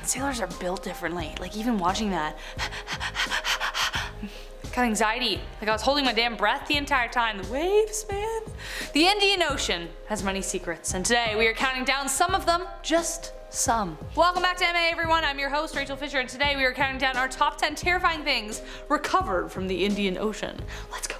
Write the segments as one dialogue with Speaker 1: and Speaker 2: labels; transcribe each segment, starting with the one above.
Speaker 1: sailors are built differently. Like even watching that. Got anxiety. Like I was holding my damn breath the entire time. The waves, man. The Indian Ocean has many secrets, and today we are counting down some of them, just some. Welcome back to MA everyone, I'm your host Rachel Fisher, and today we are counting down our top 10 terrifying things recovered from the Indian Ocean. Let's go.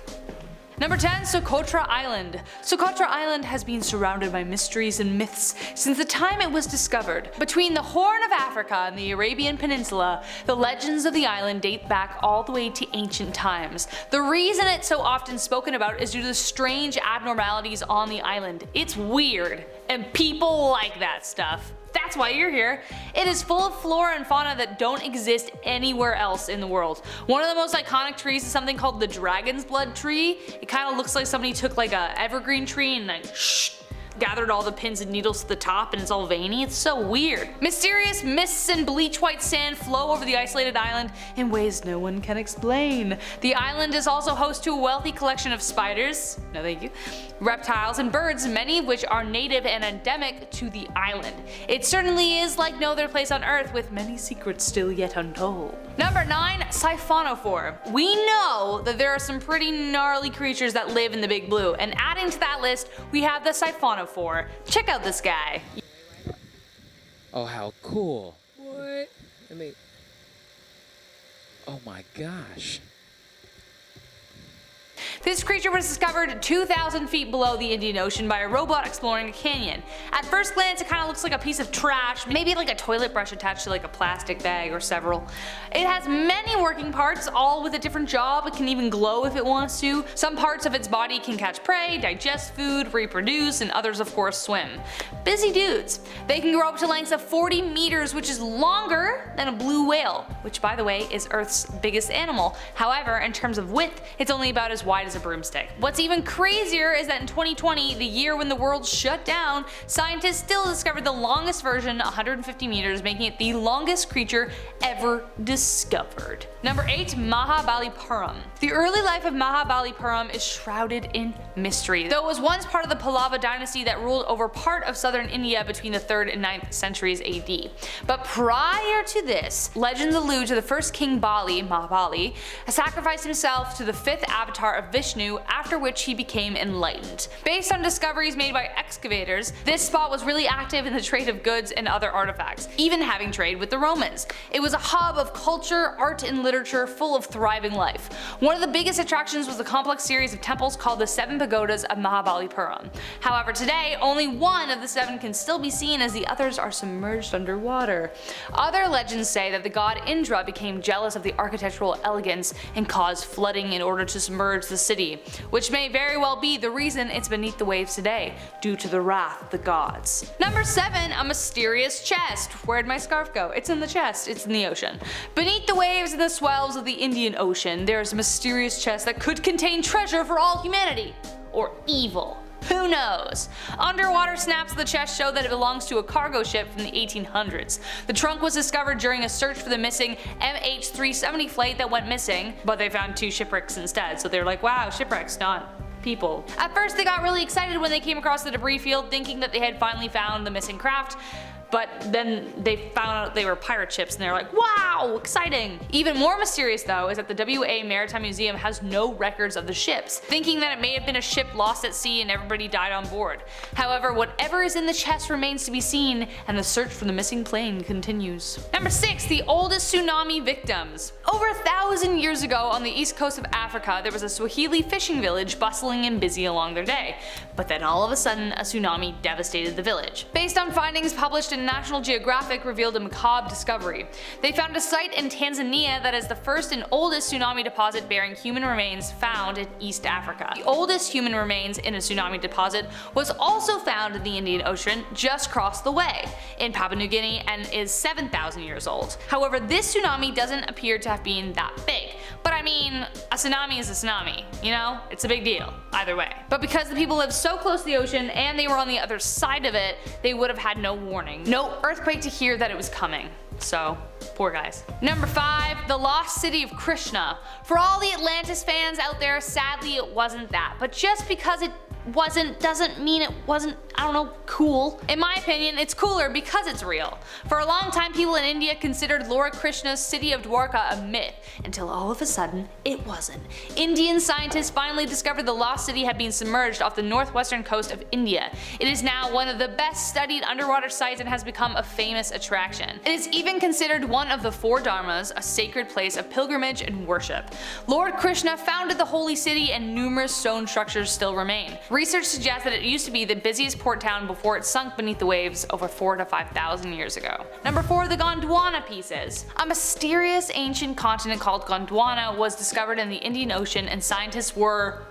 Speaker 1: Number 10. Socotra Island. Socotra Island has been surrounded by mysteries and myths since the time it was discovered. Between the Horn of Africa and the Arabian Peninsula, the legends of the island date back all the way to ancient times. The reason it's so often spoken about is due to the strange abnormalities on the island. It's weird, and people like that stuff. That's why you're here. It is full of flora and fauna that don't exist anywhere else in the world. One of the most iconic trees is something called the dragon's blood tree. It kind of looks like somebody took like a evergreen tree and like gathered all the pins and needles to the top, and it's all veiny. It's so weird. Mysterious mists and bleach white sand flow over the isolated island in ways no one can explain. The island is also host to a wealthy collection of spiders, no thank you, reptiles and birds, many of which are native and endemic to the island. It certainly is like no other place on earth, with many secrets still yet untold. Number 9. SIPHONOPHORE. We know that there are some pretty gnarly creatures that live in the Big Blue, and adding to that list we have the SIPHONOPHORE. Check out this guy.
Speaker 2: Oh, how cool. What? I mean, oh my gosh.
Speaker 1: This creature was discovered 2,000 feet below the Indian Ocean by a robot exploring a canyon. At first glance it kind of looks like a piece of trash, maybe like a toilet brush attached to like a plastic bag or several. It has many working parts, all with a different job. It can even glow if it wants to. Some parts of its body can catch prey, digest food, reproduce, and others of course swim. Busy dudes. They can grow up to lengths of 40 meters, which is longer than a blue whale, which by the way is Earth's biggest animal. However, in terms of width, it's only about as wide as a broomstick. What's even crazier is that in 2020, the year when the world shut down, scientists still discovered the longest version, 150 meters, making it the longest creature ever discovered. Number 8. Mahabalipuram. The early life of Mahabalipuram is shrouded in mystery. Though it was once part of the Pallava dynasty that ruled over part of southern India between the 3rd and 9th centuries AD. But prior to this, legends allude to the first king Bali, Mahabali, sacrificed himself to the 5th avatar of Vishnu, after which he became enlightened. Based on discoveries made by excavators, this spot was really active in the trade of goods and other artifacts, even having trade with the Romans. It was a hub of culture, art, and literature full of thriving life. One of the biggest attractions was the complex series of temples called the 7 Pagodas of Mahabalipuram. However, today only one of the 7 can still be seen, as the others are submerged underwater. Other legends say that the god Indra became jealous of the architectural elegance and caused flooding in order to submerge the city, which may very well be the reason it's beneath the waves today, due to the wrath of the gods. Number 7. A mysterious chest. Where'd my scarf go? It's in the chest, it's in the ocean. Beneath the waves and the swells of the Indian Ocean, there is a mysterious chest that could contain treasure for all humanity. Or evil. Who knows? Underwater snaps of the chest show that it belongs to a cargo ship from the 1800s. The trunk was discovered during a search for the missing MH370 flight that went missing, but they found 2 shipwrecks instead, so they're like, wow, shipwrecks, not people. At first they got really excited when they came across the debris field, thinking that they had finally found the missing craft. But then they found out they were pirate ships and they're like, wow, exciting! Even more mysterious though is that the WA Maritime Museum has no records of the ships, thinking that it may have been a ship lost at sea and everybody died on board. However, whatever is in the chest remains to be seen, and the search for the missing plane continues. Number 6. The oldest tsunami victims. Over 1,000 years ago on the east coast of Africa, there was a Swahili fishing village bustling and busy along their day. But then all of a sudden, a tsunami devastated the village. Based on findings published in National Geographic, revealed a macabre discovery. They found a site in Tanzania that is the first and oldest tsunami deposit bearing human remains found in East Africa. The oldest human remains in a tsunami deposit was also found in the Indian Ocean just across the way, in Papua New Guinea, and is 7,000 years old. However, this tsunami doesn't appear to have been that big. But I mean, a tsunami is a tsunami, you know? It's a big deal, either way. But because the people lived so close to the ocean and they were on the other side of it, they would have had no warning. No earthquake to hear that it was coming. So, poor guys. Number 5. The lost city of KRISHNA. For all the Atlantis fans out there, sadly it wasn't that. But just because it wasn't doesn't mean it wasn't, I don't know, cool. In my opinion, it's cooler because it's real. For a long time, people in India considered Lord Krishna's city of Dwarka a myth, until all of a sudden, it wasn't. Indian scientists finally discovered the lost city had been submerged off the northwestern coast of India. It is now one of the best studied underwater sites and has become a famous attraction. It is even considered one of the 4 dharmas, a sacred place of pilgrimage and worship. Lord Krishna founded the holy city and numerous stone structures still remain. Research suggests that it used to be the busiest port town before it sunk beneath the waves over 4,000 to 5,000 years ago. Number 4, the Gondwana pieces. A mysterious ancient continent called Gondwana was discovered in the Indian Ocean, and scientists were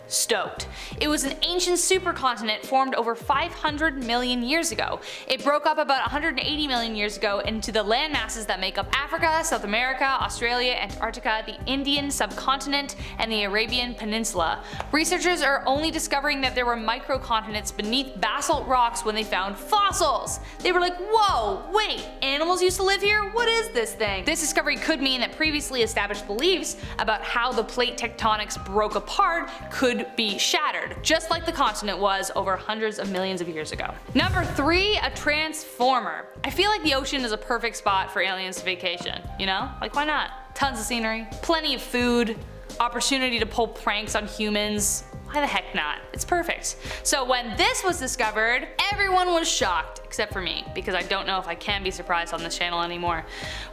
Speaker 1: stoked. It was an ancient supercontinent formed over 500 million years ago. It broke up about 180 million years ago into the landmasses that make up Africa, South America, Australia, Antarctica, the Indian subcontinent, and the Arabian Peninsula. Researchers are only discovering that there were microcontinents beneath basalt rocks when they found fossils. They were like, whoa, wait, animals used to live here? What is this thing? This discovery could mean that previously established beliefs about how the plate tectonics broke apart could be shattered, just like the continent was over hundreds of millions of years ago. Number 3, a transformer. I feel like the ocean is a perfect spot for aliens to vacation, you know? Like, why not? Tons of scenery, plenty of food, opportunity to pull pranks on humans. Why the heck not? It's perfect. So when this was discovered, everyone was shocked, except for me, because I don't know if I can be surprised on this channel anymore.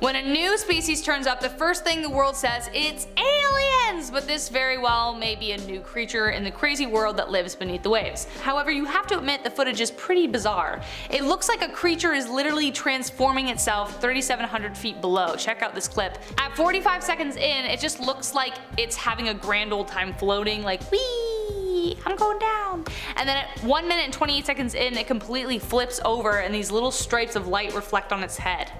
Speaker 1: When a new species turns up, the first thing the world says, it's aliens! But this very well may be a new creature in the crazy world that lives beneath the waves. However, you have to admit the footage is pretty bizarre. It looks like a creature is literally transforming itself 3,700 feet below. Check out this clip. At 45 seconds in, it just looks like it's having a grand old time floating, like, whee! I'm going down. And then at 1 minute and 28 seconds in, it completely flips over and these little stripes of light reflect on its head.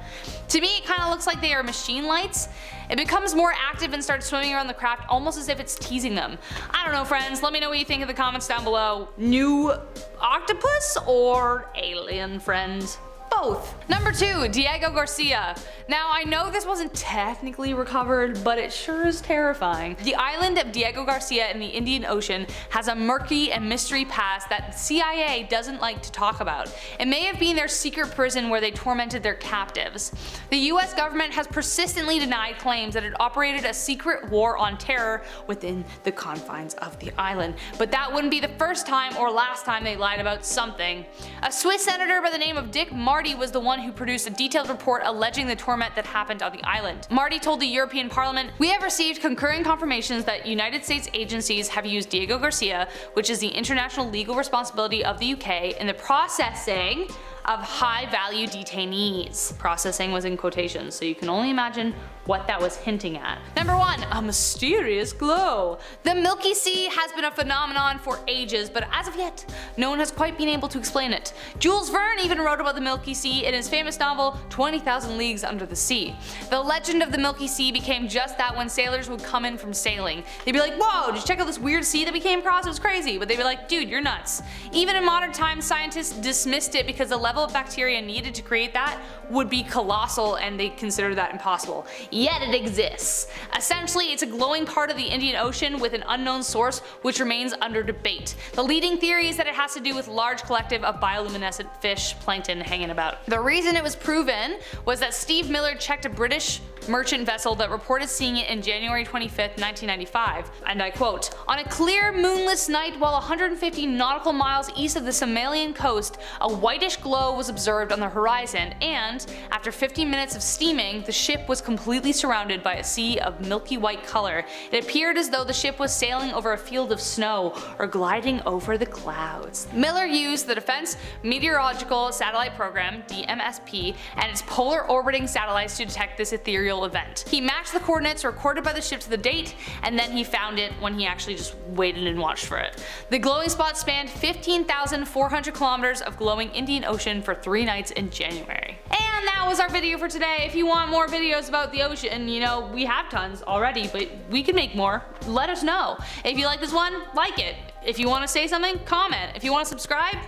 Speaker 1: To me, it kind of looks like they are machine lights. It becomes more active and starts swimming around the craft almost as if it's teasing them. I don't know, friends, let me know what you think in the comments down below. New octopus or alien friend? Both. Number 2, Diego Garcia. Now I know this wasn't technically recovered, but it sure is terrifying. The island of Diego Garcia in the Indian Ocean has a murky and mystery past that the CIA doesn't like to talk about. It may have been their secret prison where they tormented their captives. The US government has persistently denied claims that it operated a secret war on terror within the confines of the island, but that wouldn't be the first time or last time they lied about something. A Swiss senator by the name of Dick Marty was the one who produced a detailed report alleging the torment that happened on the island. Marty told the European Parliament, "We have received concurring confirmations that United States agencies have used Diego Garcia, which is the international legal responsibility of the UK, in the processing of high-value detainees." Processing was in quotations, so you can only imagine what that was hinting at. Number 1, a mysterious glow. The Milky Sea has been a phenomenon for ages, but as of yet, no one has quite been able to explain it. Jules Verne even wrote about the Milky Sea in his famous novel 20,000 Leagues Under the Sea. The legend of the Milky Sea became just that when sailors would come in from sailing. They'd be like, whoa, did you check out this weird sea that we came across? It was crazy. But they'd be like, dude, you're nuts. Even in modern times, scientists dismissed it because the level of bacteria needed to create that would be colossal and they considered that impossible. Yet it exists. Essentially, it's a glowing part of the Indian Ocean with an unknown source which remains under debate. The leading theory is that it has to do with large collective of bioluminescent fish plankton hanging about. The reason it was proven was that Steve Miller checked a British merchant vessel that reported seeing it in January 25th, 1995, and I quote, "On a clear moonless night while 150 nautical miles east of the Somalian coast, a whitish glow was observed on the horizon and, after 15 minutes of steaming, the ship was completely surrounded by a sea of milky white color. It appeared as though the ship was sailing over a field of snow or gliding over the clouds." Miller used the Defense Meteorological Satellite Program, DMSP, and its polar orbiting satellites to detect this ethereal event. He matched the coordinates recorded by the ship to the date, and then he found it when he actually just waited and watched for it. The glowing spot spanned 15,400 kilometers of glowing Indian Ocean for 3 nights in January. And that was our video for today. If you want more videos about the ocean, you know, we have tons already, but we can make more. Let us know. If you like this one, like it. If you want to say something, comment. If you want to subscribe,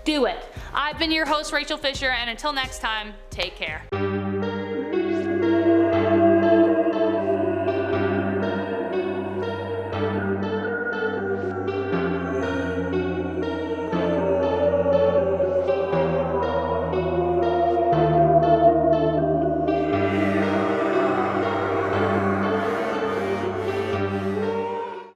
Speaker 1: do it. I've been your host, Rachel Fisher, and until next time, take care.